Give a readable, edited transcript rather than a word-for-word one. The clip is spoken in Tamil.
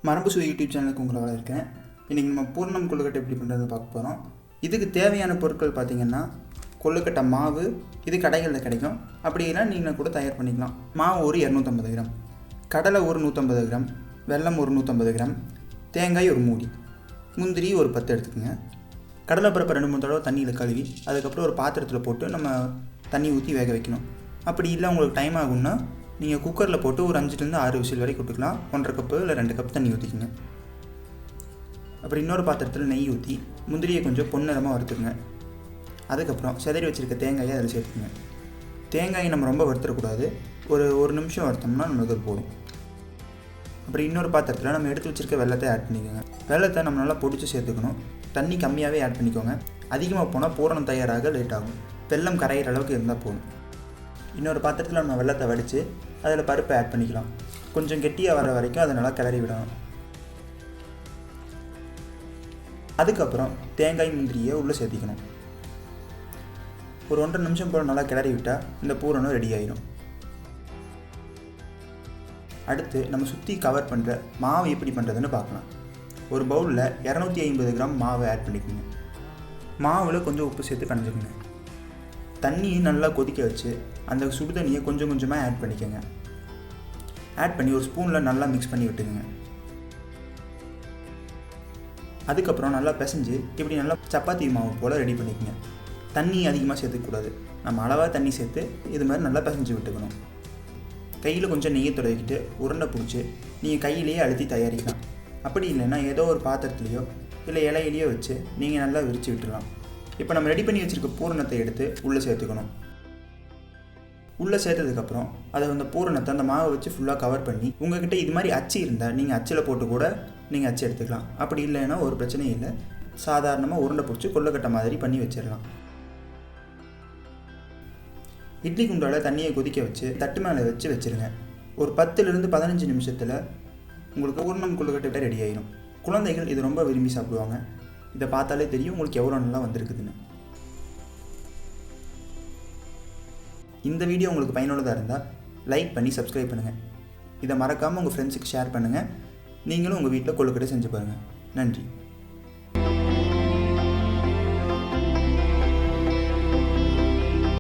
மரபு சுவை யூடியூப் சேனலுக்கு உங்களை வரவேற்கிறேன். இன்றைக்கி நம்ம பூரணம் கொழுக்கட்டை எப்படி பண்ணுறது பார்க்க போகிறோம். இதுக்கு தேவையான பொருட்கள் பார்த்திங்கன்னா, கொழுக்கட்டை மாவு இது கடைகளில் கிடைக்கும். அப்படி இல்லைனா நீங்கள் கூட தயார் பண்ணிக்கலாம். மாவு ஒரு 250 கிராம், கடலை ஒரு 150 கிராம், வெல்லம் ஒரு 150 கிராம், தேங்காய் ஒரு மூடி, முந்திரி ஒரு 10 எடுத்துக்கோங்க. கடலைப்பருப்பை 2-3 தடவை தண்ணியில் கழுவி அதுக்கப்புறம் ஒரு பாத்திரத்தில் போட்டு நம்ம தண்ணி ஊற்றி வேக வைக்கணும். அப்படி இல்லை உங்களுக்கு டைம் ஆகும்னா நீங்கள் குக்கரில் போட்டு ஒரு 5-6 விசில் வரைக்கும் விட்டுக்கலாம். 1.5 கப்பு இல்லை 2 கப் தண்ணி ஊற்றிக்கோங்க. அப்புறம் இன்னொரு பாத்திரத்தில் நெய் ஊற்றி முந்திரியை கொஞ்சம் பொன்னிறமாக வறுத்துக்குங்க. அதுக்கப்புறம் செதறி வச்சுருக்க தேங்காயை அதில் சேர்த்துக்குங்க. தேங்காயை நம்ம ரொம்ப வறுத்துடக்கூடாது. ஒரு நிமிஷம் வறுத்தோம்னா நம்மளுக்கு போதும். அப்புறம் இன்னொரு பாத்திரத்தில் நம்ம எடுத்து வச்சுருக்க வெல்லத்தை ஆட் பண்ணிக்கோங்க. வெல்லத்தை நம்ம நல்லா பொடிச்சு சேர்த்துக்கணும். தண்ணி கம்மியாகவே ஆட் பண்ணிக்கோங்க. அதிகமாக போனால் பூரணம் தயாராக லேட் ஆகும். வெல்லம் கரையிற அளவுக்கு இருந்தால் போதும். இன்னொரு பாத்திரத்தில் நம்ம வெல்லத்தை வடித்து அதில் பருப்பை ஆட் பண்ணிக்கலாம். கொஞ்சம் கெட்டியாக வர வரைக்கும் அதை நல்லா கிளறி விடணும். அதுக்கப்புறம் தேங்காய் முந்திரியை உள்ளே சேர்த்திக்கணும். ஒரு 1.5 நிமிஷம் போல் நல்லா கிளறி விட்டால் இந்த பூரணம் ரெடி ஆகிடும். அடுத்து நம்ம சுற்றி கவர் பண்ணுற மாவு எப்படி பண்ணுறதுன்னு பார்க்கலாம். ஒரு பவுலில் 250 கிராம் மாவை ஆட் பண்ணிக்கோங்க. மாவில் கொஞ்சம் உப்பு சேர்த்து கலந்துக்கோங்க. தண்ணியை நல்லா கொதிக்க வச்சு அந்த சுடு தண்ணியை கொஞ்சம் கொஞ்சமாக ஆட் பண்ணிக்கோங்க. ஆட் பண்ணி ஒரு ஸ்பூனில் நல்லா மிக்ஸ் பண்ணி விட்டுக்குங்க. அதுக்கப்புறம் நல்லா பிசைஞ்சு இப்படி நல்லா சப்பாத்தி மாவு போல் ரெடி பண்ணிக்கோங்க. தண்ணி அதிகமாக சேர்த்துக்கூடாது. நம்ம அளவாக தண்ணி சேர்த்து இது மாதிரி நல்லா பிசைஞ்சு விட்டுக்கணும். கையில் கொஞ்சம் நெய்யை தொடக்கிட்டு உருண்டை பிடிச்சி நீங்கள் கையிலேயே அழுத்தி தயாரிக்கலாம். அப்படி இல்லைன்னா ஏதோ ஒரு பாத்திரத்துலையோ இல்லை இலையிலையோ வச்சு நீங்கள் நல்லா விரித்து விட்டுடலாம். இப்போ நம்ம ரெடி பண்ணி வச்சுருக்க பூரணத்தை எடுத்து உள்ளே சேர்த்துக்கணும். உள்ளே சேர்த்ததுக்கப்புறம் அதை அந்த பூரணத்தை அந்த மாவை வச்சு ஃபுல்லாக கவர் பண்ணி, உங்கள்கிட்ட இது மாதிரி அச்சு இருந்தால் நீங்கள் அச்சில் போட்டு கூட நீங்கள் அச்சு எடுத்துக்கலாம். அப்படி இல்லைன்னா ஒரு பிரச்சனையும் இல்லை. சாதாரணமாக உருண்டை பிடிச்சி கொழுக்கட்டை மாதிரி பண்ணி வச்சிடலாம். இட்லி குண்டாவில் தண்ணியை கொதிக்க வச்சு தட்டு மேலே வச்சு வச்சுருங்க. ஒரு 10லிருந்து 15 நிமிஷத்தில் உங்களுக்கு பூரணம் கொழுக்கட்டை ரெடி ஆகிடும். குழந்தைகள் இது ரொம்ப விரும்பி சாப்பிடுவாங்க. இதை பார்த்தாலே தெரியும் உங்களுக்கு எவ்வளோ நல்லா வந்திருக்குதுன்னு. இந்த வீடியோ உங்களுக்கு பயனுள்ளதாக இருந்தால் லைக் பண்ணி சப்ஸ்கிரைப் பண்ணுங்கள். இதை மறக்காமல் உங்கள் ஃப்ரெண்ட்ஸுக்கு ஷேர் பண்ணுங்கள். நீங்களும் உங்கள் வீட்டில் கொழுக்கட்டை செஞ்சு பாருங்கள். நன்றி.